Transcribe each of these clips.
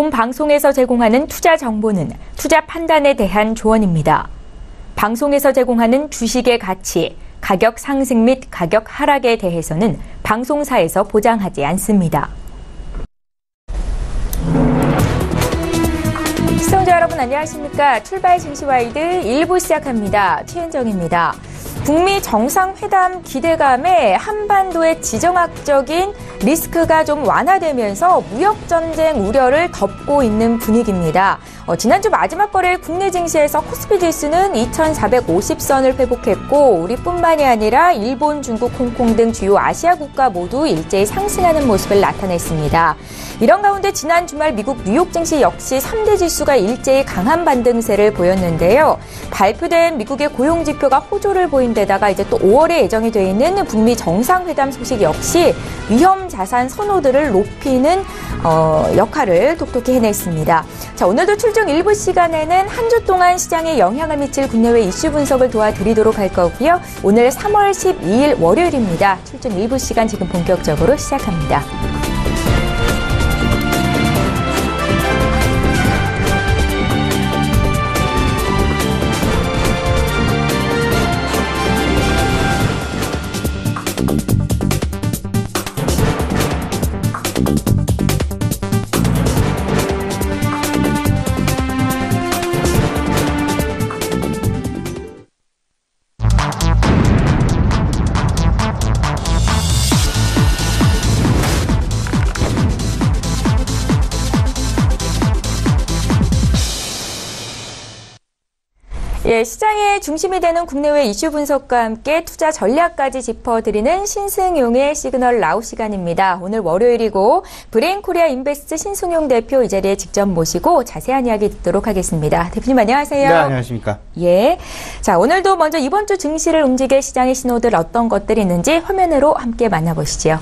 본 방송에서 제공하는 투자 정보는 투자 판단에 대한 조언입니다. 방송에서 제공하는 주식의 가치, 가격 상승 및 가격 하락에 대해서는 방송사에서 보장하지 않습니다. 시청자 여러분 안녕하십니까? 출발 증시와이드 1부 시작합니다. 최은정입니다. 북미 정상회담 기대감에 한반도의 지정학적인 리스크가 좀 완화되면서 무역전쟁 우려를 덮고 있는 분위기입니다. 지난주 마지막 거래일 국내 증시에서 코스피 지수는 2,450선을 회복했고 우리뿐만이 아니라 일본, 중국, 홍콩 등 주요 아시아 국가 모두 일제히 상승하는 모습을 나타냈습니다. 이런 가운데 지난 주말 미국 뉴욕 증시 역시 3대 지수가 일제히 강한 반등세를 보였는데요. 발표된 미국의 고용지표가 호조를 보인 데다가 이제 또 5월에 예정이 돼 있는 북미 정상회담 소식 역시 위험 자산 선호들을 높이는 역할을 톡톡히 해냈습니다. 자, 오늘도 출중 일부 시간에는 한 주 동안 시장에 영향을 미칠 국내외 이슈 분석을 도와드리도록 할 거고요. 오늘 3월 12일 월요일입니다. 출중 일부 시간 지금 본격적으로 시작합니다. 예, 시장의 중심이 되는 국내외 이슈 분석과 함께 투자 전략까지 짚어드리는 신승용의 시그널 라우 시간입니다. 오늘 월요일이고 브레인코리아 인베스트 신승용 대표 이 자리에 직접 모시고 자세한 이야기 듣도록 하겠습니다. 대표님 안녕하세요. 네, 안녕하십니까. 예, 자 오늘도 먼저 이번 주 증시를 움직일 시장의 신호들 어떤 것들이 있는지 화면으로 함께 만나보시죠.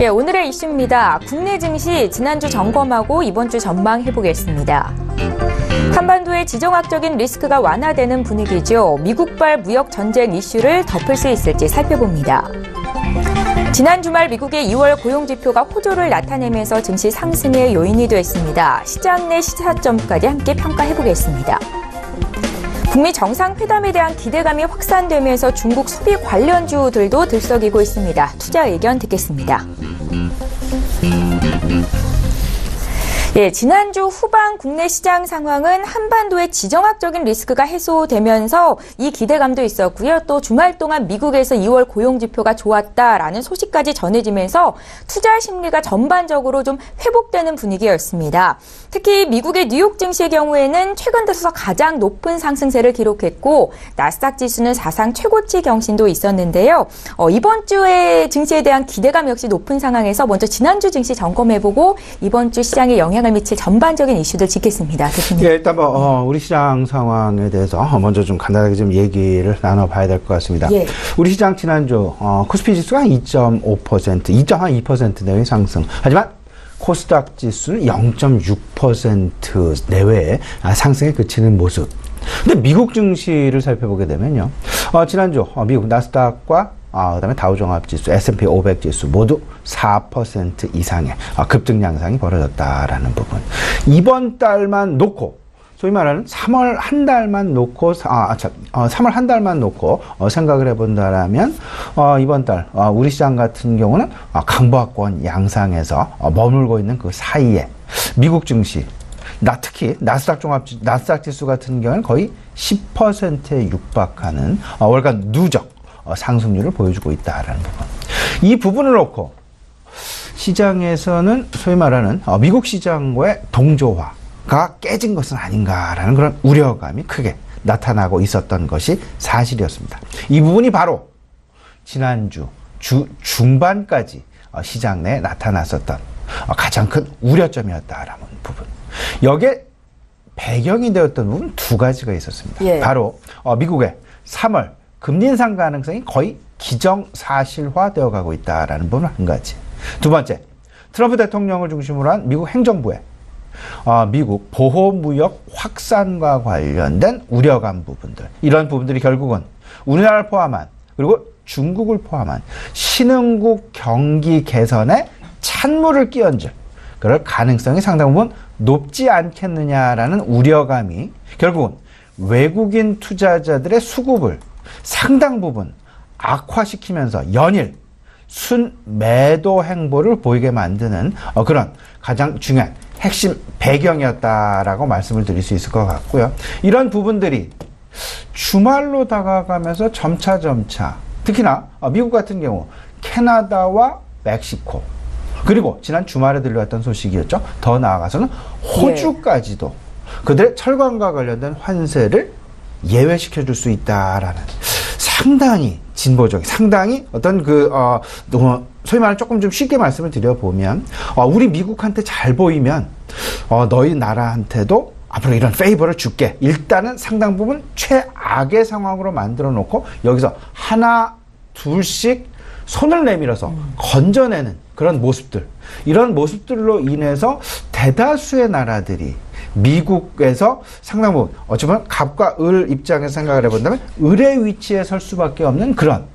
예, 오늘의 이슈입니다. 국내 증시 지난주 점검하고 이번 주 전망해보겠습니다. 한반도의 지정학적인 리스크가 완화되는 분위기죠. 미국발 무역 전쟁 이슈를 덮을 수 있을지 살펴봅니다. 지난 주말 미국의 2월 고용지표가 호조를 나타내면서 증시 상승의 요인이 됐습니다. 시장 내 시사점까지 함께 평가해보겠습니다. 북미 정상회담에 대한 기대감이 확산되면서 중국 소비 관련주들도 들썩이고 있습니다. 투자 의견 듣겠습니다. 예, 지난주 후반 국내 시장 상황은 한반도의 지정학적인 리스크가 해소되면서 이 기대감도 있었고요. 또 주말 동안 미국에서 2월 고용지표가 좋았다라는 소식까지 전해지면서 투자 심리가 전반적으로 좀 회복되는 분위기였습니다. 특히 미국의 뉴욕 증시의 경우에는 최근 들어서 가장 높은 상승세를 기록했고 나스닥 지수는 사상 최고치 경신도 있었는데요. 이번 주의 증시에 대한 기대감 역시 높은 상황에서 먼저 지난주 증시 점검해보고 이번 주 시장에 영향을 미칠 전반적인 이슈들 짚겠습니다. 대표님. 예, 일단 우리 시장 상황에 대해서 먼저 좀 간단하게 좀 얘기를 나눠봐야 될 것 같습니다. 예. 우리 시장 지난주 코스피 지수가 한 2.5%, 2.2% 내외 상승. 하지만 코스닥 지수는 0.6% 내외의 상승에 그치는 모습. 근데 미국 증시를 살펴보게 되면요. 지난주 미국 나스닥과 그다음에 다우종합지수, S&P 500 지수 모두 4% 이상의 급등 양상이 벌어졌다라는 부분. 이번 달만 놓고 소위 말하는 3월 한 달만 놓고 3월 한 달만 놓고 생각을 해본다라면 이번 달 우리 시장 같은 경우는 강보합권 양상에서 머물고 있는 그 사이에 미국 증시 특히 나스닥 지수 같은 경우는 거의 10%에 육박하는 월간 누적 상승률을 보여주고 있다라는 부분. 이 부분을 놓고 시장에서는 소위 말하는 미국 시장과의 동조화가 깨진 것은 아닌가라는 그런 우려감이 크게 나타나고 있었던 것이 사실이었습니다. 이 부분이 바로 지난주 중반까지 시장 내에 나타났었던 가장 큰 우려점이었다라는 부분. 여기에 배경이 되었던 부분 두 가지가 있었습니다. 예. 바로 미국의 3월 금리 인상 가능성이 거의 기정사실화되어 가고 있다라는 부분 한 가지. 두 번째, 트럼프 대통령을 중심으로 한 미국 행정부의 미국 보호무역 확산과 관련된 우려감 부분들. 이런 부분들이 결국은 우리나라를 포함한 그리고 중국을 포함한 신흥국 경기 개선에 찬물을 끼얹을 그럴 가능성이 상당 부분 높지 않겠느냐라는 우려감이 결국은 외국인 투자자들의 수급을 상당 부분 악화시키면서 연일 순매도 행보를 보이게 만드는 그런 가장 중요한 핵심 배경이었다라고 말씀을 드릴 수 있을 것 같고요. 이런 부분들이 주말로 다가가면서 점차 특히나 미국 같은 경우 캐나다와 멕시코 그리고 지난 주말에 들려왔던 소식이었죠. 더 나아가서는 호주까지도 그들의 철강과 관련된 환세를 예외시켜줄 수 있다라는 상당히 진보적인, 상당히 어떤 소위 말하는 조금 좀 쉽게 말씀을 드려보면, 우리 미국한테 잘 보이면, 너희 나라한테도 앞으로 이런 페이버를 줄게. 일단은 상당 부분 최악의 상황으로 만들어 놓고, 여기서 하나, 둘씩 손을 내밀어서 건져내는 그런 모습들. 이런 모습들로 인해서 대다수의 나라들이 미국에서 상당 부분 어쩌면 갑과 을 입장에서 생각을 해본다면 을의 위치에 설 수밖에 없는 그런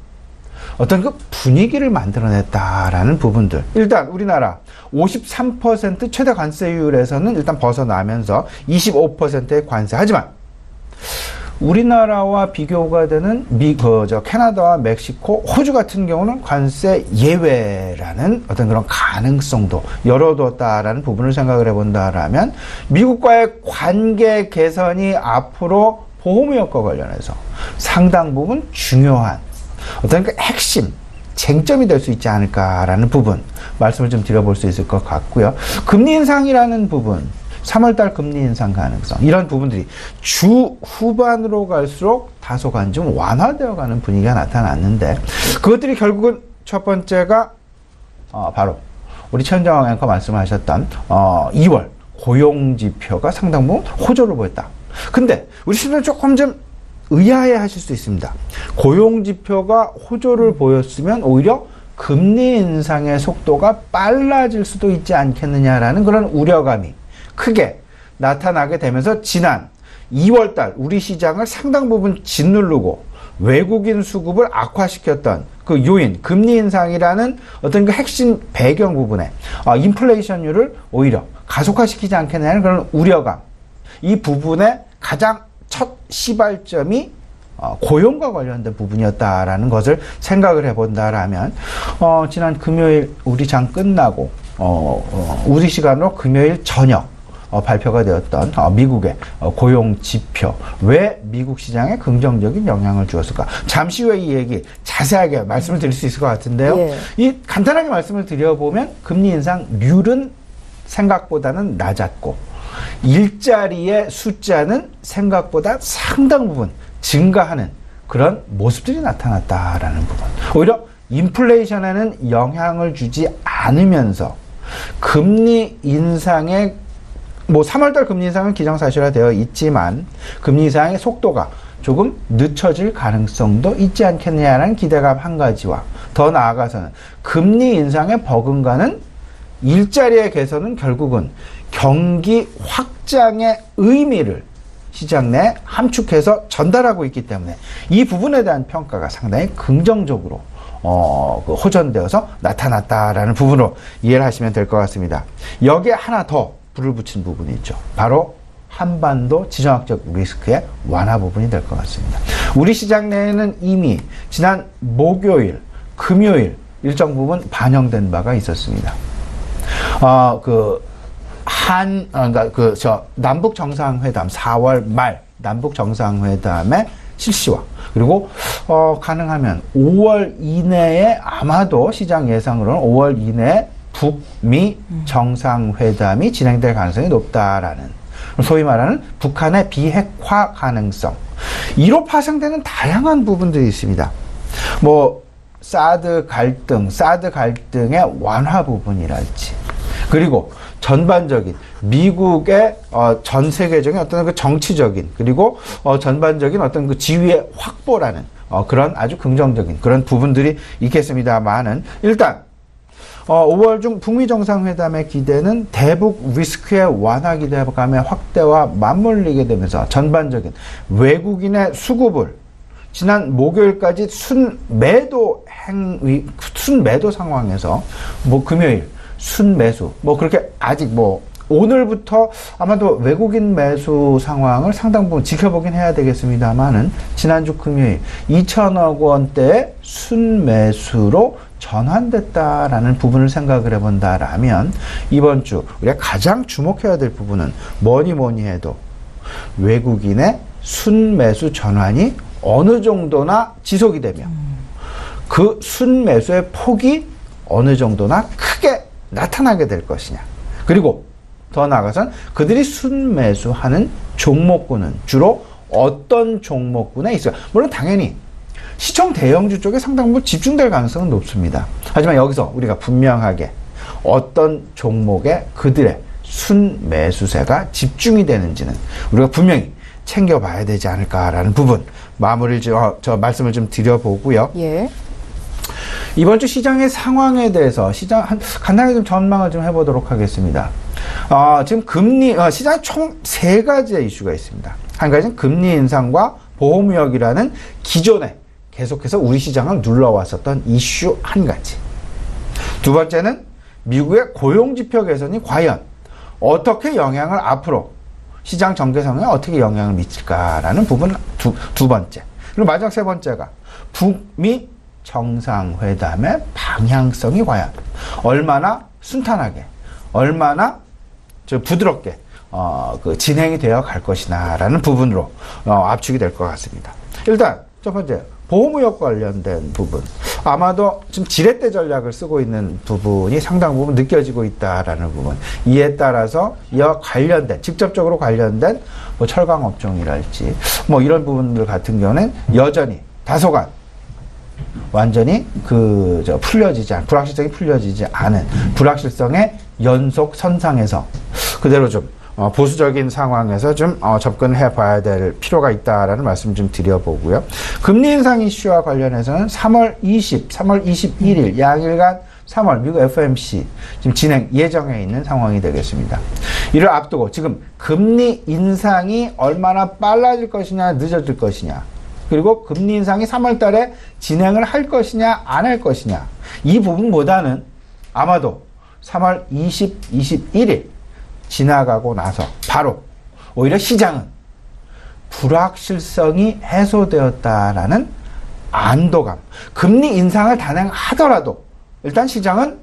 어떤 그 분위기를 만들어냈다라는 부분들. 일단 우리나라 53% 최대 관세율에서는 일단 벗어나면서 25%의 관세. 하지만 우리나라와 비교가 되는 캐나다와 멕시코, 호주 같은 경우는 관세 예외라는 어떤 그런 가능성도 열어뒀다라는 부분을 생각을 해본다라면 미국과의 관계 개선이 앞으로 보호무역과 관련해서 상당 부분 중요한 어떤 그 핵심 쟁점이 될 수 있지 않을까라는 부분 말씀을 좀 드려볼 수 있을 것 같고요. 금리 인상이라는 부분 3월달 금리 인상 가능성 이런 부분들이 주 후반으로 갈수록 다소간 좀 완화되어가는 분위기가 나타났는데 그것들이 결국은 첫 번째가 바로 우리 최현정 앵커 말씀하셨던 2월 고용지표가 상당 부분 호조를 보였다. 근데 우리 시민은 조금 좀 의아해 하실 수 있습니다. 고용지표가 호조를 보였으면 오히려 금리 인상의 속도가 빨라질 수도 있지 않겠느냐라는 그런 우려감이 크게 나타나게 되면서 지난 2월달 우리 시장을 상당 부분 짓누르고 외국인 수급을 악화시켰던 그 요인, 금리 인상이라는 어떤 그 핵심 배경 부분에 인플레이션율을 오히려 가속화시키지 않겠냐는 그런 우려감. 이 부분의 가장 첫 시발점이 고용과 관련된 부분이었다라는 것을 생각을 해본다라면 지난 금요일 우리 장 끝나고 우리 시간으로 금요일 저녁 발표가 되었던 미국의 고용 지표 왜 미국 시장에 긍정적인 영향을 주었을까? 잠시 후에 이 얘기 자세하게 말씀을 드릴 수 있을 것 같은데요. 예. 이 간단하게 말씀을 드려보면 금리 인상률은 생각보다는 낮았고 일자리의 숫자는 생각보다 상당 부분 증가하는 그런 모습들이 나타났다라는 부분. 오히려 인플레이션에는 영향을 주지 않으면서 금리 인상의 3월달 금리 인상은 기정사실화되어 있지만 금리 인상의 속도가 조금 늦춰질 가능성도 있지 않겠느냐는 기대감 한 가지와 더 나아가서는 금리 인상의 버금가는 일자리의 개선은 결국은 경기 확장의 의미를 시장 내에 함축해서 전달하고 있기 때문에 이 부분에 대한 평가가 상당히 긍정적으로 호전되어서 나타났다라는 부분으로 이해를 하시면 될 것 같습니다. 여기에 하나 더 불을 붙인 부분이 있죠. 바로 한반도 지정학적 리스크의 완화 부분이 될 것 같습니다. 우리 시장 내에는 이미 지난 목요일, 금요일 일정 부분 반영된 바가 있었습니다. 남북 정상회담 4월 말 남북 정상회담의 실시와 그리고 가능하면 5월 이내에 아마도 시장 예상으로는 5월 이내에 북미 정상회담이 진행될 가능성이 높다라는 소위 말하는 북한의 비핵화 가능성. 이로 파생되는 다양한 부분들이 있습니다. 사드 갈등의 완화 부분이랄지, 그리고 전반적인 미국의 전 세계적인 어떤 그 정치적인, 그리고 전반적인 어떤 그 지위의 확보라는 그런 아주 긍정적인 그런 부분들이 있겠습니다만은, 일단 5월 중 북미 정상회담의 기대는 대북 리스크의 완화 기대감의 확대와 맞물리게 되면서 전반적인 외국인의 수급을 지난 목요일까지 순매도 상황에서 금요일 순매수 그렇게 아직 오늘부터 아마도 외국인 매수 상황을 상당 부분 지켜보긴 해야 되겠습니다만은, 지난주 금요일 2천억 원대의 순매수로 전환됐다라는 부분을 생각을 해본다라면, 이번 주 우리가 가장 주목해야 될 부분은 뭐니 해도 외국인의 순매수 전환이 어느 정도나 지속이 되며 그 순매수의 폭이 어느 정도나 크게 나타나게 될 것이냐, 그리고 더 나아가선 그들이 순매수하는 종목군은 주로 어떤 종목군에 있어요. 물론 당연히 시총 대형주 쪽에 상당 부분 집중될 가능성은 높습니다. 하지만 여기서 우리가 분명하게 어떤 종목에 그들의 순매수세가 집중이 되는지는 우리가 분명히 챙겨봐야 되지 않을까라는 부분, 마무리를 저 말씀을 좀 드려보고요. 예. 이번 주 시장의 상황에 대해서 간단하게 좀 전망을 좀 해보도록 하겠습니다. 지금 시장에 총 3가지의 이슈가 있습니다. 한 가지는 금리 인상과 보호무역이라는 기존에 계속해서 우리 시장을 눌러왔었던 이슈 한 가지. 두 번째는 미국의 고용지표 개선이 과연 어떻게 영향을 앞으로 시장 전개 상황에 어떻게 영향을 미칠까라는 부분 두 번째. 그리고 마지막 세 번째가 북미 정상회담의 방향성이 과연 얼마나 순탄하게, 얼마나 부드럽게 진행이 되어 갈 것이냐라는 부분으로 압축이 될 것 같습니다. 일단 첫 번째, 보호무역 관련된 부분. 아마도 지금 지렛대 전략을 쓰고 있는 부분이 상당 부분 느껴지고 있다라는 부분. 이에 따라서 이와 관련된, 직접적으로 관련된 철강 업종이랄지 이런 부분들 같은 경우는 여전히 다소간 완전히 불확실성이 풀려지지 않은 불확실성의 연속 선상에서 그대로 좀 보수적인 상황에서 좀 접근해 봐야 될 필요가 있다라는 말씀 좀 드려보고요. 금리 인상 이슈와 관련해서는 3월 21일 양일간 3월 미국 FOMC 지금 진행 예정에 있는 상황이 되겠습니다. 이를 앞두고 지금 금리 인상이 얼마나 빨라질 것이냐, 늦어질 것이냐, 그리고 금리 인상이 3월 달에 진행을 할 것이냐, 안 할 것이냐, 이 부분보다는 아마도 3월 21일 지나가고 나서 바로 오히려 시장은 불확실성이 해소되었다라는 안도감, 금리 인상을 단행하더라도 일단 시장은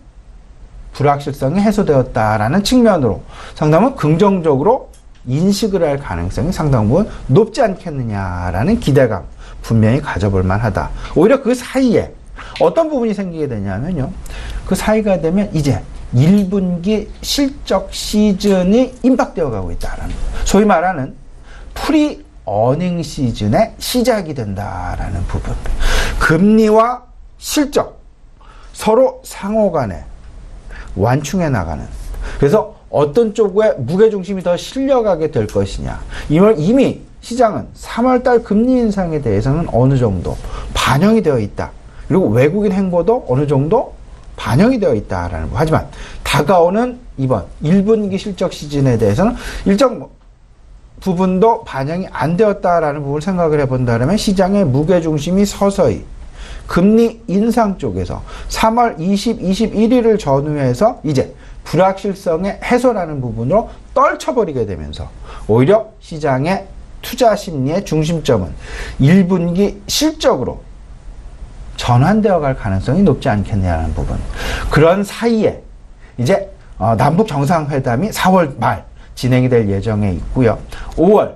불확실성이 해소되었다라는 측면으로 상당히 긍정적으로 인식을 할 가능성이 상당 부분 높지 않겠느냐라는 기대감 분명히 가져볼 만하다. 오히려 그 사이에 어떤 부분이 생기게 되냐면요, 그 사이가 되면 이제 1분기 실적 시즌이 임박되어 가고 있다라는, 소위 말하는 프리 어닝 시즌의 시작이 된다라는 부분. 금리와 실적 서로 상호 간에 완충해 나가는, 그래서 어떤 쪽에 무게중심이 더 실려가게 될 것이냐. 이미 시장은 3월달 금리 인상에 대해서는 어느 정도 반영이 되어 있다. 그리고 외국인 행보도 어느 정도 반영이 되어 있다라는 거. 하지만 다가오는 이번 1분기 실적 시즌에 대해서는 일정 부분도 반영이 안 되었다라는 부분을 생각을 해본다면 시장의 무게중심이 서서히 금리 인상 쪽에서 3월 21일을 전후해서 이제 불확실성의 해소라는 부분으로 떨쳐버리게 되면서 오히려 시장의 투자 심리의 중심점은 1분기 실적으로 전환되어 갈 가능성이 높지 않겠냐는 부분. 그런 사이에 이제 남북 정상회담이 4월 말 진행이 될 예정에 있고요. 5월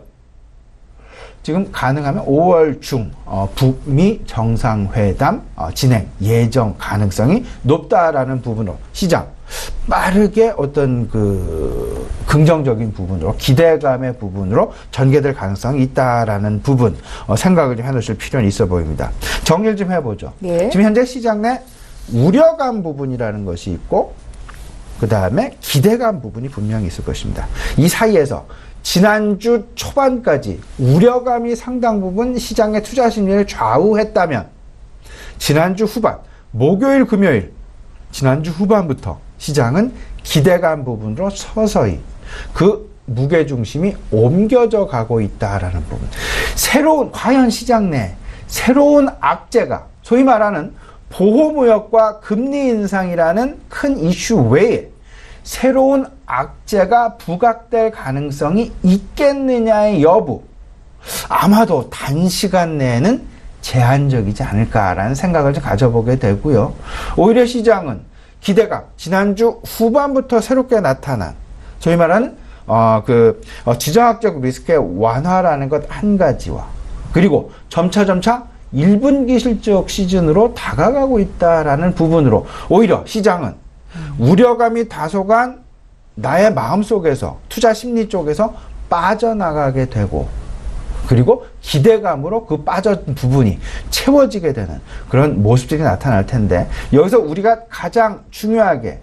지금 가능하면 5월 중 북미 정상회담 진행 예정 가능성이 높다라는 부분으로 시장 빠르게 어떤 그 긍정적인 부분으로 기대감의 부분으로 전개될 가능성이 있다라는 부분 생각을 좀 해놓으실 필요는 있어 보입니다. 정리를 좀 해보죠. 네. 지금 현재 시장 내 우려감 부분이라는 것이 있고 그 다음에 기대감 부분이 분명히 있을 것입니다. 이 사이에서 지난주 초반까지 우려감이 상당 부분 시장의 투자 심리를 좌우했다면 지난주 후반 목요일 금요일 지난주 후반부터 시장은 기대감 부분으로 서서히 그 무게중심이 옮겨져 가고 있다라는 부분. 과연 시장 내 새로운 악재가 소위 말하는 보호무역과 금리 인상이라는 큰 이슈 외에 새로운 악재가 부각될 가능성이 있겠느냐의 여부. 아마도 단시간 내에는 제한적이지 않을까라는 생각을 좀 가져보게 되고요. 오히려 시장은 기대감, 지난주 후반부터 새롭게 나타난 소위 말하는 지정학적 리스크의 완화라는 것 한 가지와 그리고 점차 1분기 실적 시즌으로 다가가고 있다라는 부분으로 오히려 시장은 우려감이 다소간 나의 마음속에서 투자 심리 쪽에서 빠져나가게 되고 그리고 기대감으로 그 빠진 부분이 채워지게 되는 그런 모습들이 나타날 텐데 여기서 우리가 가장 중요하게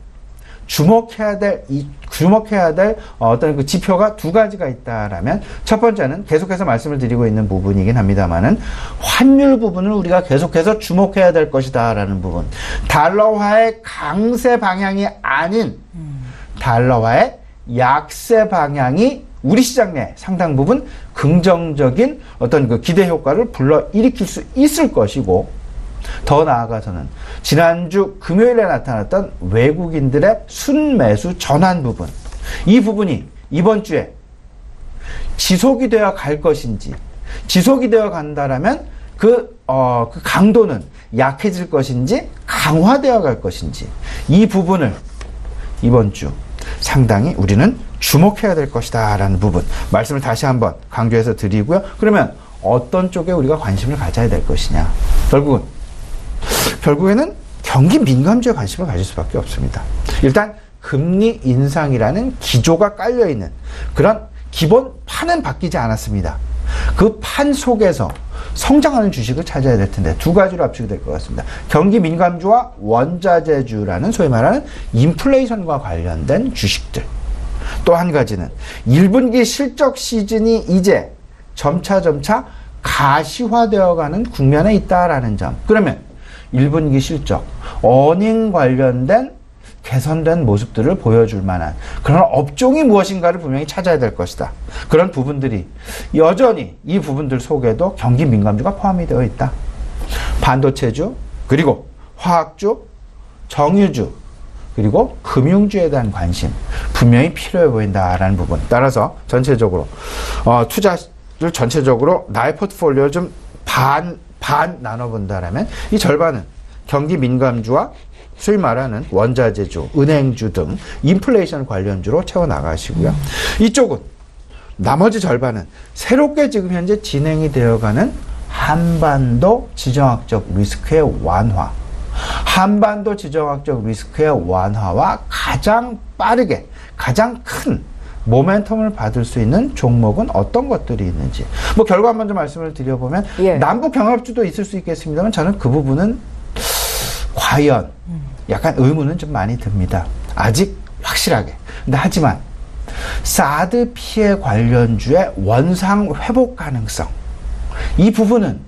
주목해야 될 어떤 그 지표가 두 가지가 있다라면 첫 번째는 계속해서 말씀을 드리고 있는 부분이긴 합니다만은 환율 부분을 우리가 계속해서 주목해야 될 것이다라는 부분. 달러화의 강세 방향이 아닌 달러화의 약세 방향이 우리 시장 내 상당 부분 긍정적인 어떤 그 기대 효과를 불러일으킬 수 있을 것이고 더 나아가서는 지난주 금요일에 나타났던 외국인들의 순매수 전환 부분 이 부분이 이번 주에 지속이 되어 갈 것인지 지속이 되어 간다라면 그 강도는 약해질 것인지 강화되어 갈 것인지 이 부분을 이번 주 상당히 우리는 주목해야 될 것이다 라는 부분 말씀을 다시 한번 강조해서 드리고요. 그러면 어떤 쪽에 우리가 관심을 가져야 될 것이냐 결국에는 경기 민감주에 관심을 가질 수밖에 없습니다. 일단 금리 인상이라는 기조가 깔려있는 그런 기본 판은 바뀌지 않았습니다. 그 판 속에서 성장하는 주식을 찾아야 될 텐데 두 가지로 압축이 될 것 같습니다. 경기 민감주와 원자재주라는 소위 말하는 인플레이션과 관련된 주식들. 또 한 가지는 1분기 실적 시즌이 이제 점차 가시화되어가는 국면에 있다라는 점. 그러면 1분기 실적, 어닝 관련된 개선된 모습들을 보여줄 만한 그런 업종이 무엇인가를 분명히 찾아야 될 것이다. 그런 부분들이 여전히 이 부분들 속에도 경기 민감주가 포함이 되어 있다. 반도체주, 그리고 화학주, 정유주, 그리고 금융주에 대한 관심 분명히 필요해 보인다라는 부분. 따라서 전체적으로 투자를 전체적으로 나의 포트폴리오를 좀 반 나눠본다라면 이 절반은 경기 민감주와 소위 말하는 원자재주, 은행주 등 인플레이션 관련주로 채워나가시고요. 이쪽은 나머지 절반은 새롭게 지금 현재 진행이 되어가는 한반도 지정학적 리스크의 완화. 한반도 지정학적 리스크의 완화와 가장 빠르게 가장 큰 모멘텀을 받을 수 있는 종목은 어떤 것들이 있는지 결과 먼저 말씀을 드려보면 남북 경합주도 있을 수 있겠습니다만 저는 그 부분은 과연 약간 의문은 좀 많이 듭니다. 아직 확실하게. 근데 하지만 사드 피해 관련주의 원상 회복 가능성 이 부분은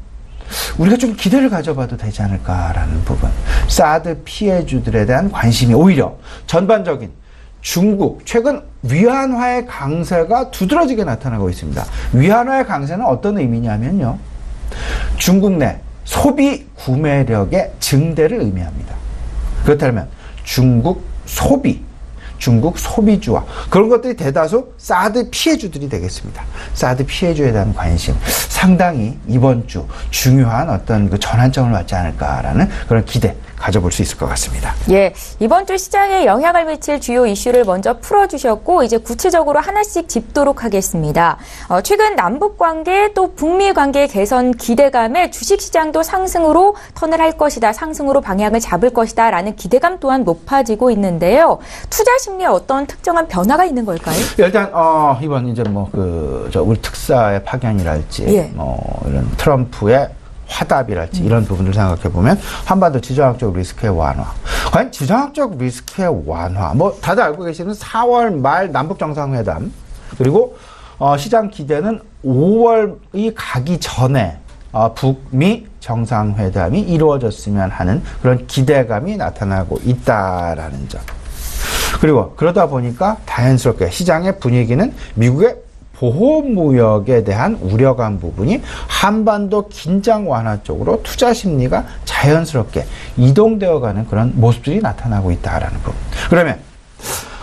우리가 좀 기대를 가져봐도 되지 않을까라는 부분. 사드 피해주들에 대한 관심이 오히려 전반적인 중국 최근 위안화의 강세가 두드러지게 나타나고 있습니다. 위안화의 강세는 어떤 의미냐면요. 중국 내 소비 구매력의 증대를 의미합니다. 그렇다면 중국 소비, 중국 소비주와 그런 것들이 대다수 사드 피해주들이 되겠습니다. 사드 피해주에 대한 관심 상당히 이번 주 중요한 어떤 그 전환점을 맞지 않을까라는 그런 기대 가져볼 수 있을 것 같습니다. 예, 이번 주 시장에 영향을 미칠 주요 이슈를 먼저 풀어주셨고 이제 구체적으로 하나씩 짚도록 하겠습니다. 최근 남북관계 또 북미관계 개선 기대감에 주식시장도 상승으로 턴을 할 것이다, 상승으로 방향을 잡을 것이다 라는 기대감 또한 높아지고 있는데요. 투자 심리에 어떤 특정한 변화가 있는 걸까요? 일단 이번 이제 우리 특사의 파견이랄지 이런 트럼프의 화답이랄지 이런 부분들 생각해 보면 한반도 지정학적 리스크의 완화. 과연 지정학적 리스크의 완화. 다들 알고 계시는 4월 말 남북 정상회담 그리고 시장 기대는 5월이 가기 전에 북미 정상회담이 이루어졌으면 하는 그런 기대감이 나타나고 있다라는 점. 그리고 그러다 보니까 자연스럽게 시장의 분위기는 미국의 보호무역에 대한 우려감 부분이 한반도 긴장 완화 쪽으로 투자 심리가 자연스럽게 이동되어가는 그런 모습들이 나타나고 있다라는 부분. 그러면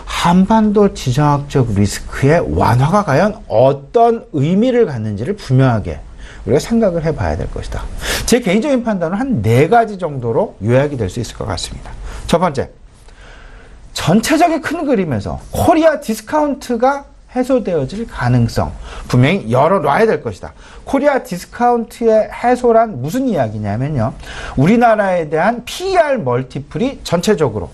한반도 지정학적 리스크의 완화가 과연 어떤 의미를 갖는지를 분명하게 우리가 생각을 해봐야 될 것이다. 제 개인적인 판단은 한 4가지 정도로 요약이 될 수 있을 것 같습니다. 첫 번째, 전체적인 큰 그림에서 코리아 디스카운트가 해소되어질 가능성 분명히 열어놔야 될 것이다. 코리아 디스카운트의 해소란 무슨 이야기냐면요. 우리나라에 대한 PER 멀티플이 전체적으로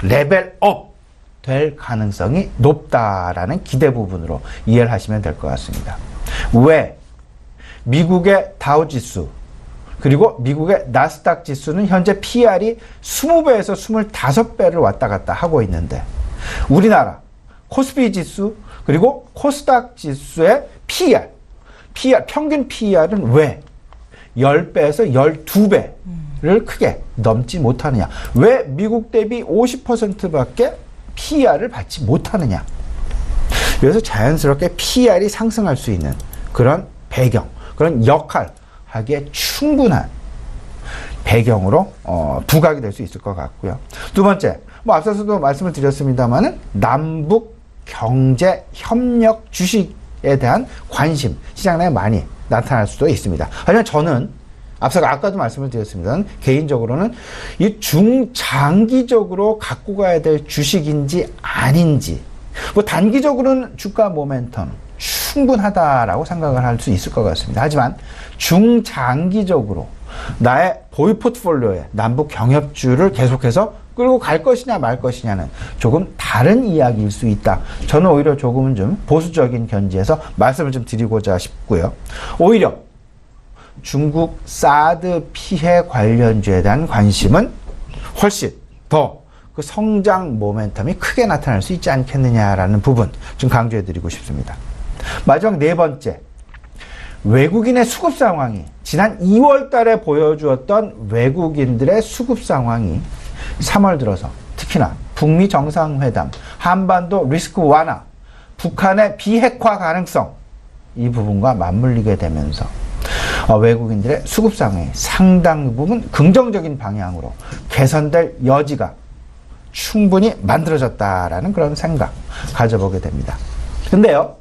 레벨업 될 가능성이 높다라는 기대 부분으로 이해를 하시면 될 것 같습니다. 왜? 미국의 다우지수 그리고 미국의 나스닥 지수는 현재 PER이 20배에서 25배를 왔다 갔다 하고 있는데 우리나라 코스피 지수 그리고 코스닥 지수의 PER 평균 PER은 왜 10배에서 12배를 크게 넘지 못하느냐? 왜 미국 대비 50%밖에 PER을 받지 못하느냐? 그래서 자연스럽게 PER이 상승할 수 있는 그런 배경, 그런 역할 하기에 충분한 배경으로 부각이 될 수 있을 것 같고요. 두 번째, 앞서서도 말씀을 드렸습니다만은 남북 경제 협력 주식에 대한 관심 시장 내에 많이 나타날 수도 있습니다. 하지만 저는 아까도 말씀을 드렸습니다. 개인적으로는 이 중장기적으로 갖고 가야 될 주식인지 아닌지 단기적으로는 주가 모멘텀 충분하다라고 생각을 할 수 있을 것 같습니다. 하지만 중장기적으로 나의 보유 포트폴리오에 남북 경협주를 계속해서 끌고 갈 것이냐 말 것이냐는 조금 다른 이야기일 수 있다. 저는 오히려 조금은 좀 보수적인 견지에서 말씀을 좀 드리고자 싶고요. 오히려 중국 사드 피해 관련주에 대한 관심은 훨씬 더 그 성장 모멘텀이 크게 나타날 수 있지 않겠느냐라는 부분 좀 강조해 드리고 싶습니다. 마지막 4번째. 외국인의 수급 상황이 지난 2월 달에 보여주었던 외국인들의 수급 상황이 3월 들어서 특히나 북미 정상회담, 한반도 리스크 완화, 북한의 비핵화 가능성 이 부분과 맞물리게 되면서 외국인들의 수급 상황이 상당 부분 긍정적인 방향으로 개선될 여지가 충분히 만들어졌다라는 그런 생각 가져보게 됩니다. 근데요,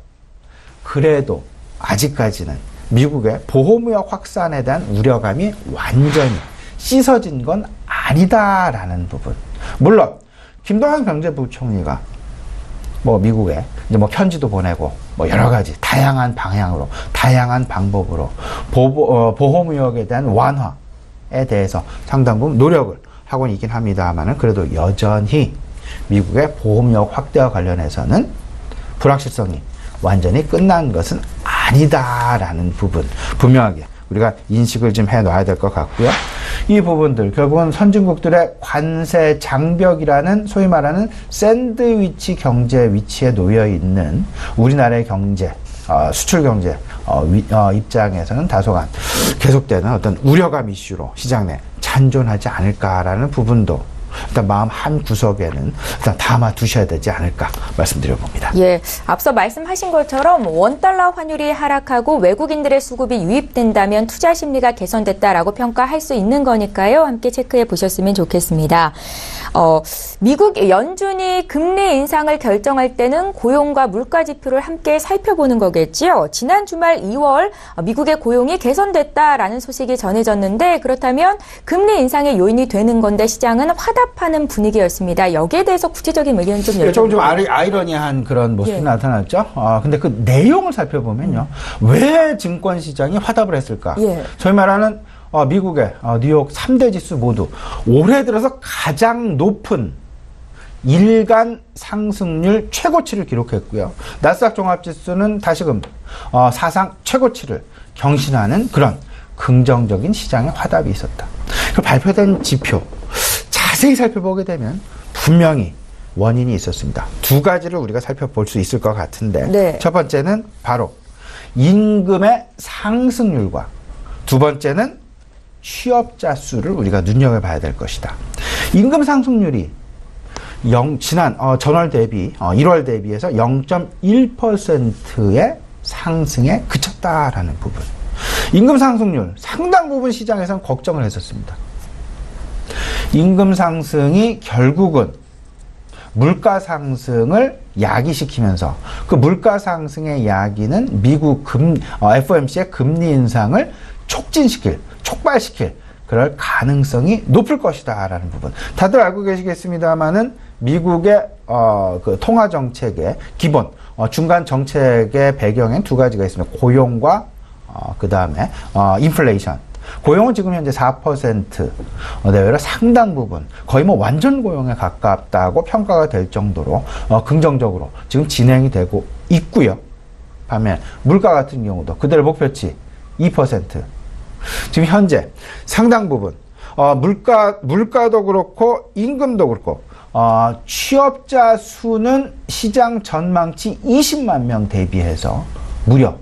그래도 아직까지는 미국의 보호무역 확산에 대한 우려감이 완전히 씻어진 건 아니다라는 부분. 물론 김동완 경제부총리가 미국에 이제 편지도 보내고 여러 가지 다양한 방향으로 다양한 방법으로 보호무역에 대한 완화에 대해서 상당 부분 노력을 하고는 있긴 합니다만은 그래도 여전히 미국의 보호무역 확대와 관련해서는 불확실성이 완전히 끝난 것은 아니다라는 부분 분명하게 우리가 인식을 좀 해놔야 될 것 같고요. 이 부분들 결국은 선진국들의 관세 장벽이라는 소위 말하는 샌드위치 경제 위치에 놓여 있는 우리나라의 경제, 수출 경제 입장에서는 다소간 계속되는 어떤 우려감 이슈로 시장 내 잔존하지 않을까라는 부분도 일단 마음 한 구석에는 일단 담아 두셔야 되지 않을까 말씀드려봅니다. 예, 앞서 말씀하신 것처럼 원달러 환율이 하락하고 외국인들의 수급이 유입된다면 투자 심리가 개선됐다라고 평가할 수 있는 거니까요. 함께 체크해 보셨으면 좋겠습니다. 미국 연준이 금리 인상을 결정할 때는 고용과 물가 지표를 함께 살펴보는 거겠지요. 지난 주말 2월 미국의 고용이 개선됐다라는 소식이 전해졌는데 그렇다면 금리 인상의 요인이 되는 건데 시장은 화답하는 분위기였습니다. 여기에 대해서 구체적인 의견 좀 여쭤볼게요. 조금 좀 아이러니한 그런 모습이 나타났죠. 근데 그 내용을 살펴보면요. 왜 증권 시장이 화답을 했을까? 저희 말하는 미국의 뉴욕 3대 지수 모두 올해 들어서 가장 높은 일간 상승률 최고치를 기록했고요. 나스닥 종합지수는 다시금 사상 최고치를 경신하는 그런 긍정적인 시장의 화답이 있었다. 그 발표된 지표 자세히 살펴보게 되면 분명히 원인이 있었습니다. 두 가지를 우리가 살펴볼 수 있을 것 같은데 첫 번째는 바로 임금의 상승률과 두 번째는 취업자 수를 우리가 눈여겨봐야 될 것이다. 임금 상승률이 지난 전월 대비 1월 대비해서 0.1%의 상승에 그쳤다라는 부분. 임금 상승률 상당 부분 시장에서는 걱정을 했었습니다. 임금 상승이 결국은 물가 상승을 야기시키면서 그 물가 상승의 야기는 미국 FOMC의 금리 인상을 촉발시킬 그럴 가능성이 높을 것이다라는 부분. 다들 알고 계시겠습니다만은 미국의 그 통화 정책의 기본 중간 정책의 배경엔 두 가지가 있습니다. 고용과 그 다음에 인플레이션. 고용은 지금 현재 4% 내외로 상당 부분 거의 뭐 완전 고용에 가깝다고 평가가 될 정도로 긍정적으로 지금 진행이 되고 있고요. 반면 물가 같은 경우도 그대로 목표치 2%. 지금 현재 상당 부분 물가도 그렇고 임금도 그렇고 취업자 수는 시장 전망치 20만 명 대비해서 무려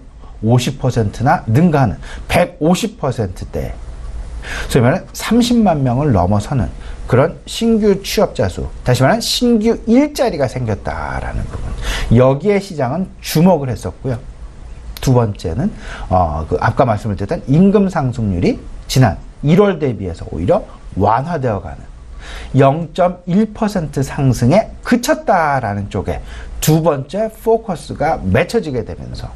50%나 능가하는 150%대 소위 말하는 30만 명을 넘어서는 그런 신규 취업자 수, 다시 말하면 신규 일자리가 생겼다라는 부분. 여기에 시장은 주목을 했었고요. 두 번째는 아까 말씀을 드렸던 임금 상승률이 지난 1월 대비해서 오히려 완화되어가는 0.1% 상승에 그쳤다라는 쪽에 두 번째 포커스가 맺혀지게 되면서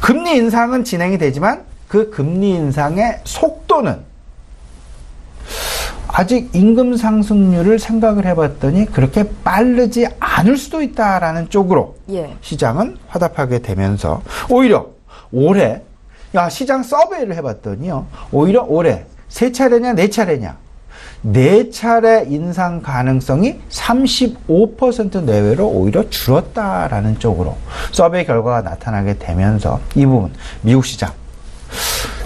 금리 인상은 진행이 되지만 그 금리 인상의 속도는 아직 임금 상승률을 생각을 해봤더니 그렇게 빠르지 않을 수도 있다라는 쪽으로 시장은 화답하게 되면서 오히려 올해 시장 서베이를 해봤더니요. 오히려 올해 3차례냐 4차례냐 4차례 인상 가능성이 35% 내외로 오히려 줄었다라는 쪽으로 서베이 결과가 나타나게 되면서 이 부분 미국 시장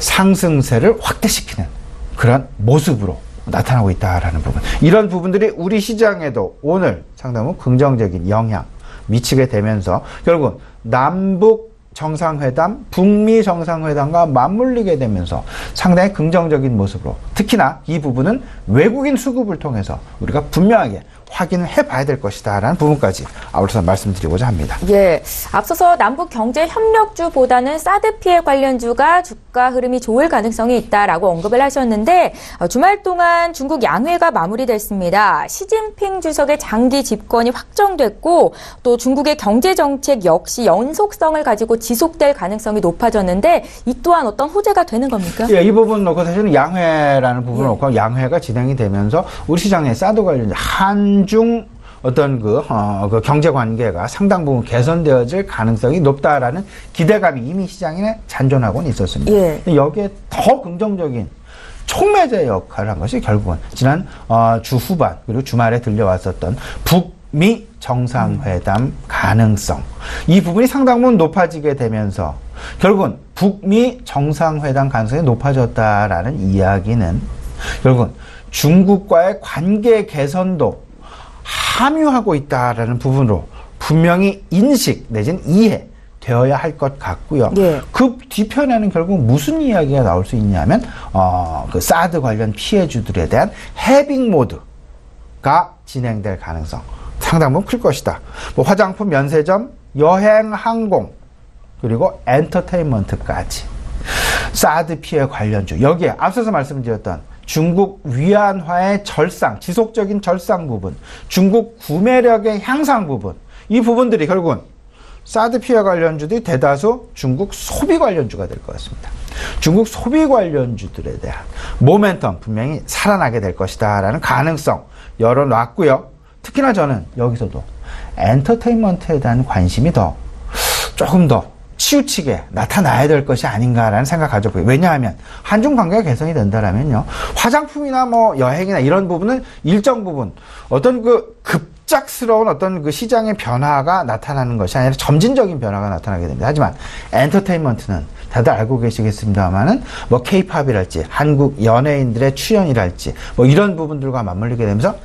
상승세를 확대시키는 그런 모습으로 나타나고 있다라는 부분. 이런 부분들이 우리 시장에도 오늘 상당히 긍정적인 영향 미치게 되면서 결국 남북 정상회담, 북미 정상회담과 맞물리게 되면서 상당히 긍정적인 모습으로 특히나 이 부분은 외국인 수급을 통해서 우리가 분명하게 확인을 해봐야 될 것이다 라는 부분까지 아울러서 말씀드리고자 합니다. 예, 앞서서 남북 경제 협력주보다는 사드 피해 관련주가 주가 흐름이 좋을 가능성이 있다라고 언급을 하셨는데 주말 동안 중국 양회가 마무리됐습니다. 시진핑 주석의 장기 집권이 확정됐고 또 중국의 경제 정책 역시 연속성을 가지고 지속될 가능성이 높아졌는데 이 또한 어떤 호재가 되는 겁니까? 예, 이 부분 놓고 사실은 양회라는 부분을 놓고 양회가 진행이 되면서 우리 시장의 사드 관련 한중 어떤 그 경제 관계가 상당 부분 개선되어질 가능성이 높다라는 기대감이 이미 시장에 잔존하고는 있었습니다. 여기에 더 긍정적인 촉매제 역할을 한 것이 결국은 지난 주 후반 그리고 주말에 들려왔었던 북미 정상회담 가능성. 이 부분이 상당 부분 높아지게 되면서 결국은 북미 정상회담 가능성이 높아졌다라는 이야기는 결국은 중국과의 관계 개선도 함유하고 있다라는 부분으로 분명히 인식 내지는 이해되어야 할 것 같고요. 그 뒤편에는 결국 무슨 이야기가 나올 수 있냐면 그 사드 관련 피해주들에 대한 해빙 모드 진행될 가능성 상당 부분 클 것이다. 뭐 화장품, 면세점, 여행, 항공, 그리고 엔터테인먼트까지. 사드 피해 관련주. 여기에 앞서서 말씀드렸던 중국 위안화의 절상, 지속적인 절상 부분, 중국 구매력의 향상 부분, 이 부분들이 결국은 사드 피해 관련주들이 대다수 중국 소비 관련주가 될 것 같습니다. 중국 소비 관련주들에 대한 모멘텀 분명히 살아나게 될 것이다 라는 가능성 열어놨고요. 특히나 저는 여기서도 엔터테인먼트에 대한 관심이 조금 더 치우치게 나타나야 될 것이 아닌가라는 생각 가져보고요. 왜냐하면 한중 관계가 개선이 된다라면요, 화장품이나 뭐 여행이나 이런 부분은 일정 부분 어떤 그 급작스러운 어떤 그 시장의 변화가 나타나는 것이 아니라 점진적인 변화가 나타나게 됩니다. 하지만 엔터테인먼트는 다들 알고 계시겠습니다만은 뭐 K-팝이랄지 한국 연예인들의 출연이랄지 뭐 이런 부분들과 맞물리게 되면서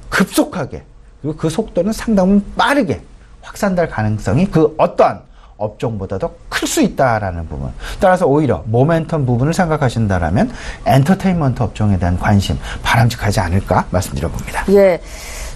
급속하게, 그리고 그 속도는 상당히 빠르게 확산될 가능성이 그 어떠한 업종보다도 클 수 있다라는 부분. 따라서 오히려 모멘텀 부분을 생각하신다라면 엔터테인먼트 업종에 대한 관심 바람직하지 않을까 말씀드려봅니다. 예.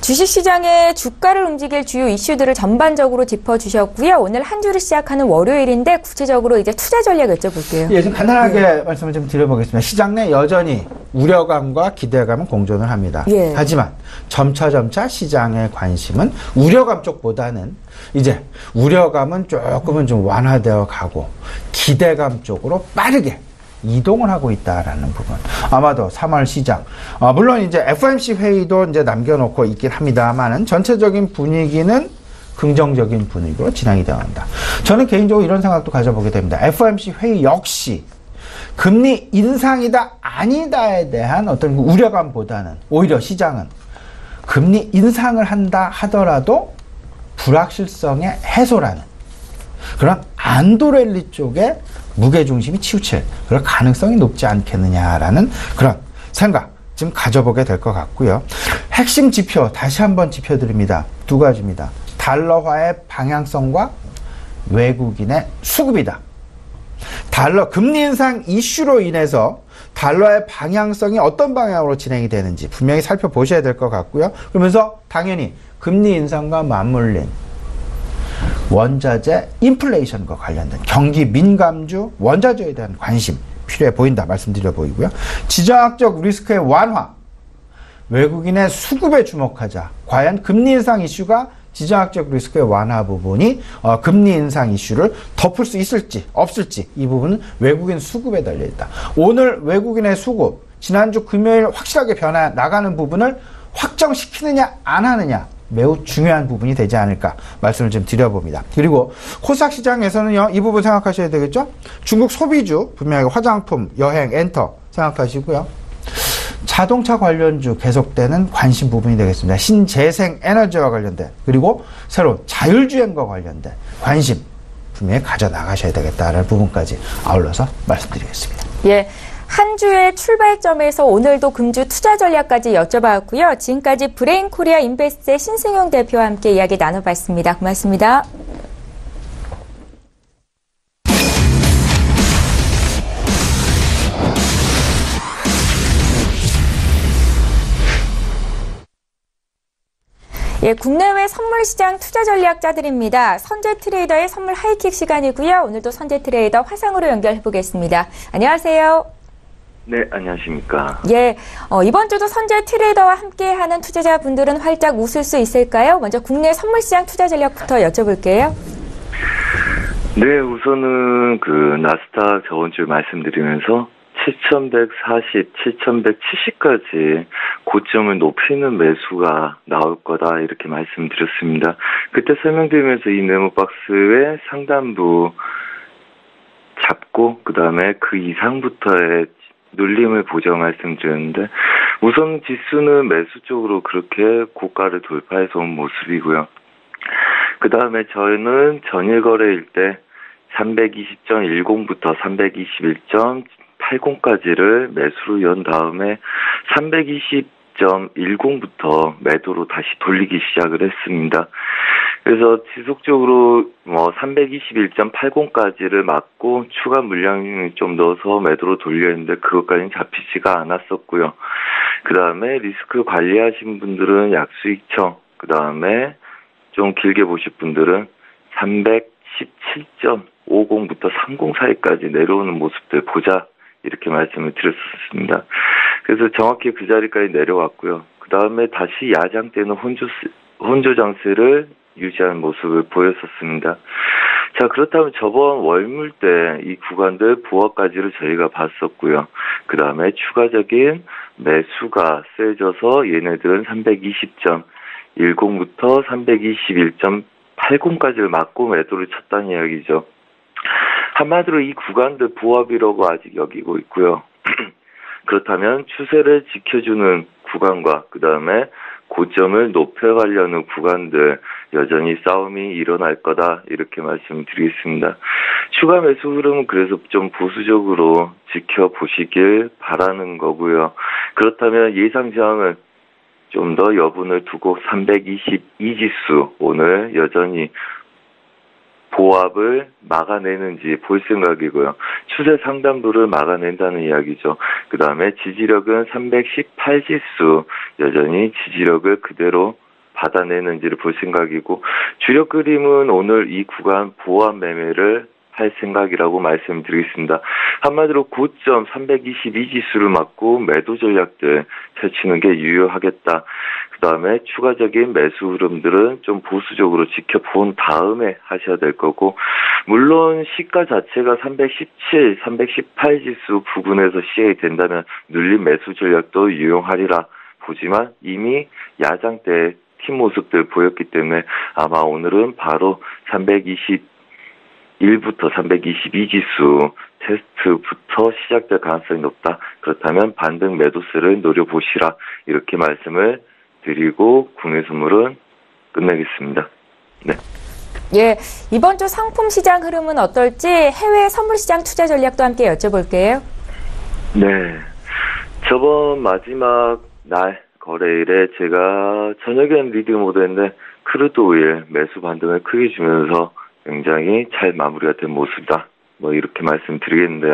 주식시장의 주가를 움직일 주요 이슈들을 전반적으로 짚어주셨고요. 오늘 한 주를 시작하는 월요일인데 구체적으로 이제 투자 전략 여쭤볼게요. 예, 좀 간단하게 말씀을 좀 드려보겠습니다. 시장 내 여전히 우려감과 기대감은 공존을 합니다. 예. 하지만 점차 시장의 관심은 우려감 쪽보다는 이제 우려감은 조금은 좀 완화되어 가고 기대감 쪽으로 빠르게 이동을 하고 있다라는 부분. 아마도 3월 시장, 물론 이제 FOMC 회의도 이제 남겨놓고 있긴 합니다만은 전체적인 분위기는 긍정적인 분위기로 진행이 되어 간다. 저는 개인적으로 이런 생각도 가져보게 됩니다. FOMC 회의 역시 금리 인상이다 아니다에 대한 어떤 우려감보다는 오히려 시장은 금리 인상을 한다 하더라도 불확실성의 해소라는 그런 안도랠리 쪽에 무게중심이 치우칠 그런 가능성이 높지 않겠느냐라는 그런 생각 지금 가져보게 될 것 같고요. 핵심 지표 다시 한번 짚어드립니다. 두 가지입니다. 달러화의 방향성과 외국인의 수급이다. 달러 금리 인상 이슈로 인해서 달러의 방향성이 어떤 방향으로 진행이 되는지 분명히 살펴보셔야 될 것 같고요. 그러면서 당연히 금리 인상과 맞물린 원자재 인플레이션과 관련된 경기 민감주 원자재에 대한 관심 필요해 보인다 말씀드려 보이고요. 지정학적 리스크의 완화, 외국인의 수급에 주목하자. 과연 금리 인상 이슈가 지정학적 리스크의 완화 부분이 금리 인상 이슈를 덮을 수 있을지 없을지 이 부분은 외국인 수급에 달려있다. 오늘 외국인의 수급, 지난주 금요일 확실하게 변화 나가는 부분을 확정시키느냐 안 하느냐 매우 중요한 부분이 되지 않을까 말씀을 좀 드려봅니다. 그리고 코스닥 시장에서는요, 이 부분 생각하셔야 되겠죠? 중국 소비주, 분명히 화장품, 여행, 엔터 생각하시고요. 자동차 관련주 계속되는 관심 부분이 되겠습니다. 신재생 에너지와 관련된, 그리고 새로운 자율주행과 관련된 관심 분명히 가져나가셔야 되겠다는 부분까지 아울러서 말씀드리겠습니다. 예. 한 주의 출발점에서 오늘도 금주 투자 전략까지 여쭤봤고요. 지금까지 브레인 코리아 인베스트의 신승용 대표와 함께 이야기 나눠봤습니다. 고맙습니다. 예, 국내외 선물시장 투자 전략자들입니다. 선재 트레이더의 선물 하이킥 시간이고요. 오늘도 선재 트레이더 화상으로 연결해보겠습니다. 안녕하세요. 네, 안녕하십니까. 예, 이번 주도 선재 트레이더와 함께하는 투자자분들은 활짝 웃을 수 있을까요? 먼저 국내 선물시장 투자 전략부터 여쭤볼게요. 네, 우선은 나스닥 저번 주에 말씀드리면서 7140, 7170까지 고점을 높이는 매수가 나올 거다 이렇게 말씀드렸습니다. 그때 설명드리면서 이 네모박스의 상단부 잡고 그 다음에 그 이상부터의 눌림을 보정 말씀드렸는데 우선 지수는 매수 쪽으로 그렇게 고가를 돌파해서 온 모습이고요. 그 다음에 저희는 전일 거래일 때 320.10부터 321.80까지를 매수로 연 다음에 320.10부터 매도로 다시 돌리기 시작을 했습니다. 그래서 지속적으로 321.80까지를 맞고 추가 물량을 좀 넣어서 매도로 돌려있는데 그것까지는 잡히지가 않았었고요. 그 다음에 리스크 관리하신 분들은 약수익청, 그 다음에 좀 길게 보실 분들은 317.50부터 30 사이까지 내려오는 모습들 보자, 이렇게 말씀을 드렸었습니다. 그래서 정확히 그 자리까지 내려왔고요. 그 다음에 다시 야장 때는 혼조 장세를 유지하는 모습을 보였었습니다. 자, 그렇다면 저번 월물 때 이 구간들 보합까지를 저희가 봤었고요. 그 다음에 추가적인 매수가 세져서 얘네들은 320.10부터 321.80까지를 맞고 매도를 쳤다는 이야기죠. 한마디로 이 구간들 보합이라고 아직 여기고 있고요. 그렇다면 추세를 지켜주는 구간과 그 다음에 고점을 높여가려는 구간들 여전히 싸움이 일어날 거다, 이렇게 말씀드리겠습니다. 추가 매수 흐름은 그래서 좀 보수적으로 지켜보시길 바라는 거고요. 그렇다면 예상 저항은 좀 더 여분을 두고 322지수 오늘 여전히 보합을 막아내는지 볼 생각이고요. 추세 상단부를 막아낸다는 이야기죠. 그 다음에 지지력은 318지수 여전히 지지력을 그대로 받아내는지를 볼 생각이고, 주력 그림은 오늘 이 구간 보합 매매를 할 생각이라고 말씀드리겠습니다. 한마디로 고점 322지수를 맞고 매도 전략들 펼치는 게 유효하겠다. 그 다음에 추가적인 매수 흐름들은 좀 보수적으로 지켜본 다음에 하셔야 될 거고, 물론 시가 자체가 317, 318지수 부근에서 시행이 된다면 눌린 매수 전략도 유용하리라 보지만 이미 야장 때 팀 모습들 보였기 때문에 아마 오늘은 바로 321부터 322지수 테스트부터 시작될 가능성이 높다. 그렇다면 반등 매도세를 노려보시라, 이렇게 말씀을 드리고 국내 선물은 끝내겠습니다. 네. 예, 이번 주 상품 시장 흐름은 어떨지 해외 선물 시장 투자 전략도 함께 여쭤볼게요. 네. 저번 마지막 날 거래일에 제가 저녁엔 리드 모드인데 크루드 오일 매수 반등을 크게 주면서 굉장히 잘 마무리가 된 모습이다, 뭐 이렇게 말씀드리겠는데요.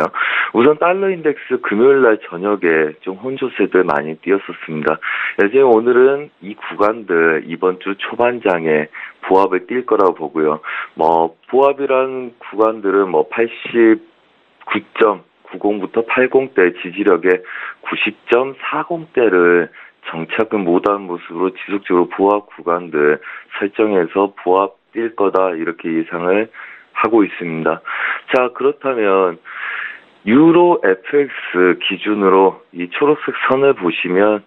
우선 달러 인덱스 금요일날 저녁에 좀 혼조세들 많이 띄었었습니다. 예전에 오늘은 이 구간들 이번 주 초반장에 보합을 띌 거라고 보고요. 뭐 보합이란 구간들은 뭐 89.90부터 80대 지지력의 90.40대를 정착을 못한 모습으로 지속적으로 보합 구간들 설정해서 보합 뛸 거다, 이렇게 예상을 하고 있습니다. 자, 그렇다면 유로 FX 기준으로 이 초록색 선을 보시면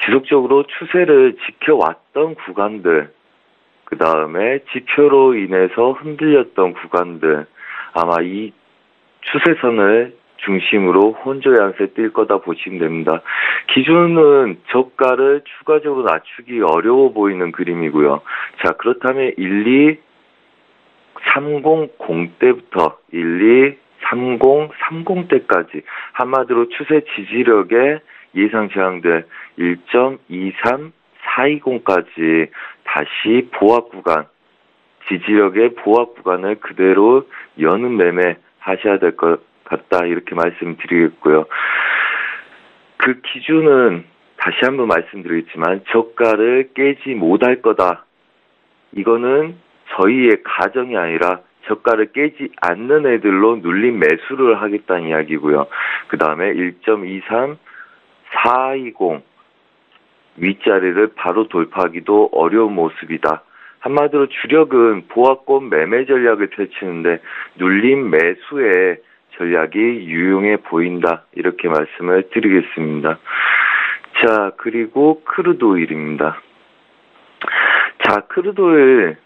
지속적으로 추세를 지켜왔던 구간들, 그 다음에 지표로 인해서 흔들렸던 구간들, 아마 이 추세선을 중심으로 혼조 양세 뛸 거다 보시면 됩니다. 기준은 저가를 추가적으로 낮추기 어려워 보이는 그림이고요. 자, 그렇다면 12300대부터 12330대까지 한마디로 추세 지지력의 예상 저항들 1.23420까지 다시 보합 구간, 지지력의 보합 구간을 그대로 여는 매매 하셔야 될 것 같다, 이렇게 말씀드리겠고요. 그 기준은 다시 한번 말씀드리겠지만 저가를 깨지 못할 거다. 이거는 저희의 가정이 아니라 저가를 깨지 않는 애들로 눌린 매수를 하겠다는 이야기고요. 그 다음에 1.23420 윗자리를 바로 돌파하기도 어려운 모습이다. 한마디로 주력은 보합권 매매 전략을 펼치는데 눌린 매수에 전략이 유용해 보인다, 이렇게 말씀을 드리겠습니다. 자, 그리고 크루드 오일입니다. 자, 크루드 오일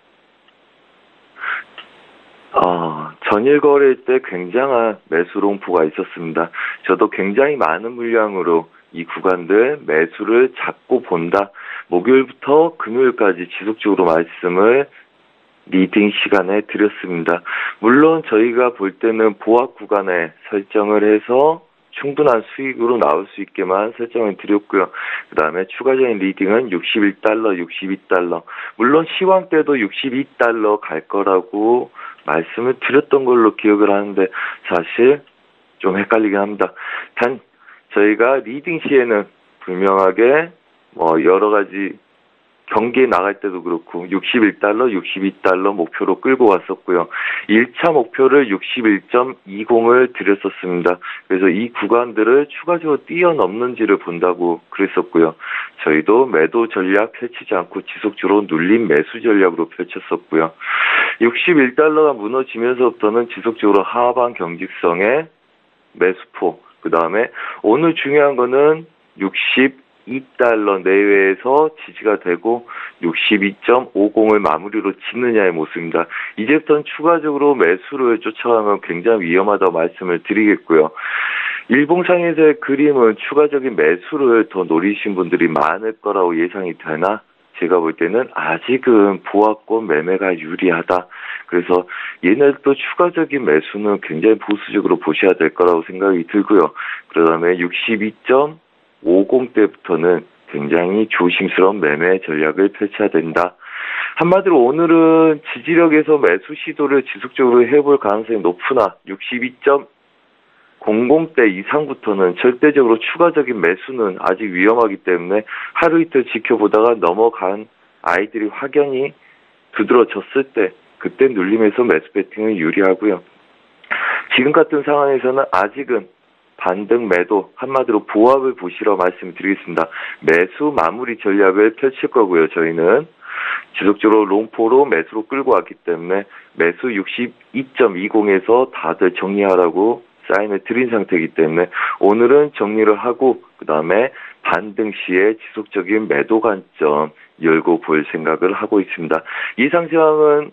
전일 거래일 때 굉장한 매수 롱포가 있었습니다. 저도 굉장히 많은 물량으로 이 구간들 매수를 잡고 본다. 목요일부터 금요일까지 지속적으로 말씀을 리딩 시간에 드렸습니다. 물론 저희가 볼 때는 보합 구간에 설정을 해서 충분한 수익으로 나올 수 있게만 설정을 드렸고요. 그 다음에 추가적인 리딩은 61달러, 62달러. 물론 시황 때도 62달러 갈 거라고 말씀을 드렸던 걸로 기억을 하는데 사실 좀 헷갈리긴 합니다. 단 저희가 리딩 시에는 분명하게 여러 가지 경기에 나갈 때도 그렇고 61달러, 62달러 목표로 끌고 왔었고요. 1차 목표를 61.20을 드렸었습니다. 그래서 이 구간들을 추가적으로 뛰어넘는지를 본다고 그랬었고요. 저희도 매도 전략 펼치지 않고 지속적으로 눌림 매수 전략으로 펼쳤었고요. 61달러가 무너지면서부터는 지속적으로 하방 경직성의 매수포, 그 다음에 오늘 중요한 거는 62달러 내외에서 지지가 되고 62.50을 마무리로 짓느냐의 모습입니다. 이제부터는 추가적으로 매수를 쫓아가면 굉장히 위험하다고 말씀을 드리겠고요. 일봉상에서의 그림은 추가적인 매수를 더 노리신 분들이 많을 거라고 예상이 되나 제가 볼 때는 아직은 보합권 매매가 유리하다. 그래서 얘네들도 추가적인 매수는 굉장히 보수적으로 보셔야 될 거라고 생각이 들고요. 그 다음에 62.50대부터는 굉장히 조심스러운 매매 전략을 펼쳐야 된다. 한마디로 오늘은 지지력에서 매수 시도를 지속적으로 해볼 가능성이 높으나 62.00대 이상부터는 절대적으로 추가적인 매수는 아직 위험하기 때문에 하루 이틀 지켜보다가 넘어간 아이들이 확연히 두드러졌을 때 그때 눌림에서 매수 배팅은 유리하고요. 지금 같은 상황에서는 아직은 반등 매도 한마디로 보합을 보시러 말씀드리겠습니다. 매수 마무리 전략을 펼칠 거고요. 저희는 지속적으로 롱포로 매수로 끌고 왔기 때문에 매수 62.20에서 다들 정리하라고 사인을 드린 상태이기 때문에 오늘은 정리를 하고 그 다음에 반등 시에 지속적인 매도 관점 열고 볼 생각을 하고 있습니다. 예상 시황은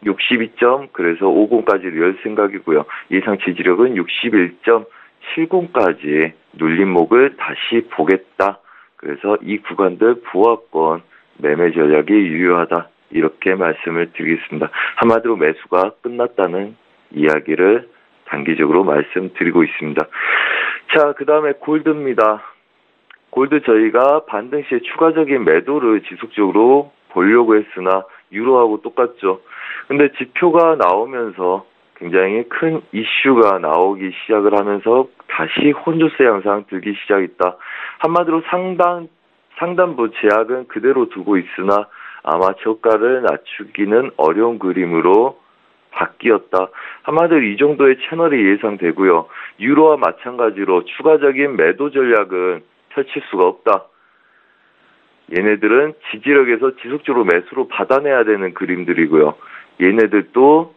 62점 그래서 50까지 열 생각이고요. 예상 지지력은 61.70까지 눌림목을 다시 보겠다. 그래서 이 구간들 부하권 매매 전략이 유효하다. 이렇게 말씀을 드리겠습니다. 한마디로 매수가 끝났다는 이야기를 단기적으로 말씀드리고 있습니다. 자, 그 다음에 골드입니다. 골드 저희가 반등 시에 추가적인 매도를 지속적으로 보려고 했으나 유로하고 똑같죠. 근데 지표가 나오면서 굉장히 큰 이슈가 나오기 시작을 하면서 다시 혼조세 양상 들기 시작했다. 한마디로 상단부 제약은 그대로 두고 있으나 아마 저가를 낮추기는 어려운 그림으로 바뀌었다. 한마디로 이 정도의 채널이 예상되고요. 유로와 마찬가지로 추가적인 매도 전략은 펼칠 수가 없다. 얘네들은 지지력에서 지속적으로 매수로 받아내야 되는 그림들이고요. 얘네들도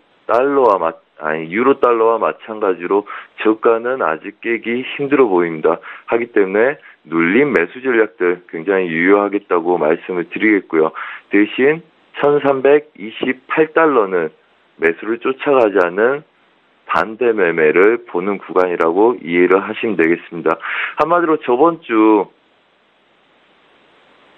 유로 달러와 마찬가지로 저가는 아직 깨기 힘들어 보입니다. 하기 때문에 눌림 매수 전략들 굉장히 유효하겠다고 말씀을 드리겠고요. 대신 1328달러는 매수를 쫓아가지 않은 반대 매매를 보는 구간이라고 이해를 하시면 되겠습니다. 한마디로 저번 주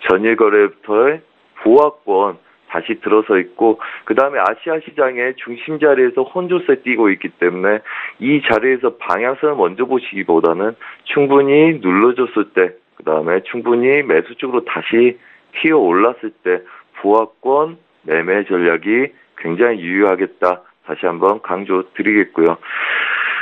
전일 거래부터의 보합권 다시 들어서 있고 그 다음에 아시아 시장의 중심 자리에서 혼조세 뛰고 있기 때문에 이 자리에서 방향성을 먼저 보시기보다는 충분히 눌러줬을 때 그 다음에 충분히 매수 쪽으로 다시 튀어 올랐을 때 보합권 매매 전략이 굉장히 유효하겠다. 다시 한번 강조드리겠고요.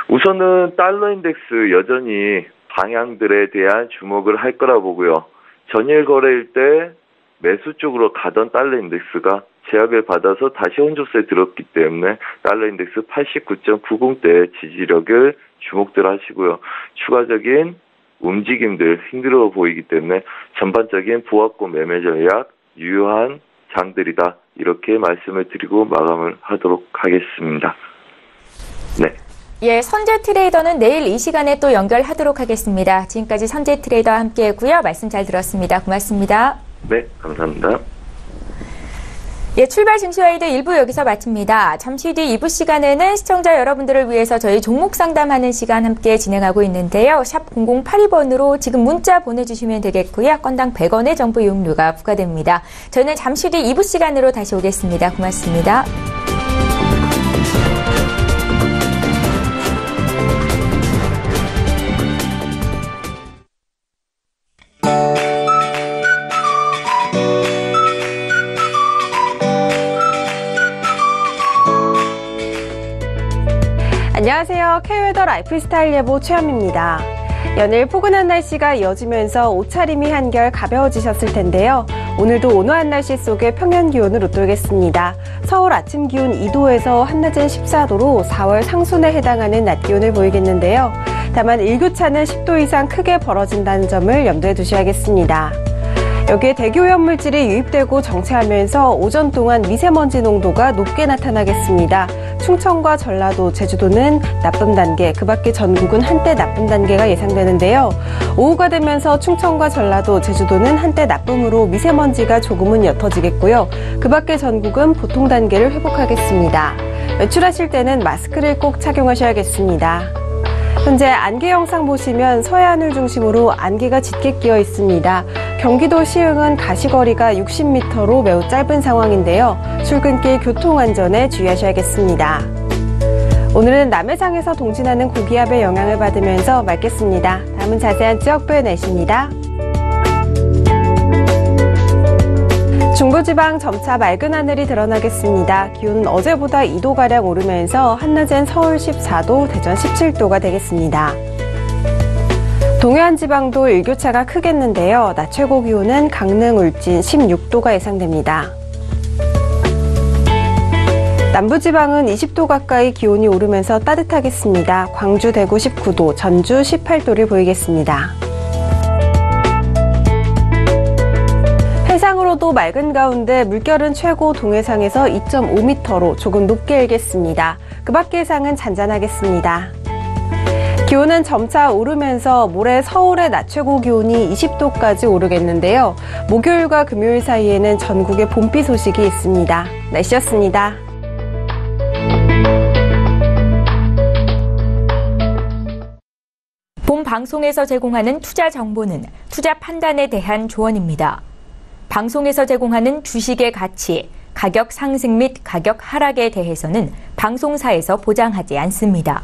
우선은 달러 인덱스 여전히 방향들에 대한 주목을 할 거라 보고요. 전일 거래일 때 매수 쪽으로 가던 달러 인덱스가 제약을 받아서 다시 혼조세 들었기 때문에 달러 인덱스 89.90대 지지력을 주목들 하시고요. 추가적인 움직임들 힘들어 보이기 때문에 전반적인 보합권 매매 전략 유효한 장들이다. 이렇게 말씀을 드리고 마감을 하도록 하겠습니다. 네. 예, 선재 트레이더는 내일 이 시간에 또 연결하도록 하겠습니다. 지금까지 선재 트레이더와 함께했고요. 말씀 잘 들었습니다. 고맙습니다. 네, 감사합니다. 예, 출발 증시와이드 1부 여기서 마칩니다. 잠시 뒤 2부 시간에는 시청자 여러분들을 위해서 저희 종목 상담하는 시간 함께 진행하고 있는데요. 샵 0082번으로 지금 문자 보내주시면 되겠고요. 건당 100원의 정보 이용료가 부과됩니다. 저는 잠시 뒤 2부 시간으로 다시 오겠습니다. 고맙습니다. 안녕하세요. K웨더 라이프스타일 예보 최현미입니다. 연일 포근한 날씨가 이어지면서 옷차림이 한결 가벼워지셨을 텐데요. 오늘도 온화한 날씨 속에 평년 기온을 웃돌겠습니다. 서울 아침 기온 2도에서 한낮은 14도로 4월 상순에 해당하는 낮 기온을 보이겠는데요. 다만 일교차는 10도 이상 크게 벌어진다는 점을 염두에 두셔야겠습니다. 여기에 대기오염물질이 유입되고 정체하면서 오전 동안 미세먼지 농도가 높게 나타나겠습니다. 충청과 전라도, 제주도는 나쁨 단계, 그 밖에 전국은 한때 나쁨 단계가 예상되는데요. 오후가 되면서 충청과 전라도, 제주도는 한때 나쁨으로 미세먼지가 조금은 옅어지겠고요. 그 밖에 전국은 보통 단계를 회복하겠습니다. 외출하실 때는 마스크를 꼭 착용하셔야겠습니다. 현재 안개 영상 보시면 서해안을 중심으로 안개가 짙게 끼어 있습니다. 경기도 시흥은 가시거리가 60m로 매우 짧은 상황인데요. 출근길 교통안전에 주의하셔야겠습니다. 오늘은 남해상에서 동진하는 고기압의 영향을 받으면서 맑겠습니다. 다음은 자세한 지역별 날씨입니다. 중부지방 점차 맑은 하늘이 드러나겠습니다. 기온은 어제보다 2도가량 오르면서 한낮엔 서울 14도, 대전 17도가 되겠습니다. 동해안 지방도 일교차가 크겠는데요. 낮 최고 기온은 강릉, 울진 16도가 예상됩니다. 남부지방은 20도 가까이 기온이 오르면서 따뜻하겠습니다. 광주, 대구 19도, 전주 18도를 보이겠습니다. 해상으로도 맑은 가운데 물결은 최고 동해상에서 2.5m로 조금 높게 일겠습니다. 그 밖의 해상은 잔잔하겠습니다. 기온은 점차 오르면서 모레 서울의 낮 최고 기온이 20도까지 오르겠는데요. 목요일과 금요일 사이에는 전국에 봄비 소식이 있습니다. 날씨였습니다. 본 방송에서 제공하는 투자 정보는 투자 판단에 대한 조언입니다. 방송에서 제공하는 주식의 가치, 가격 상승 및 가격 하락에 대해서는 방송사에서 보장하지 않습니다.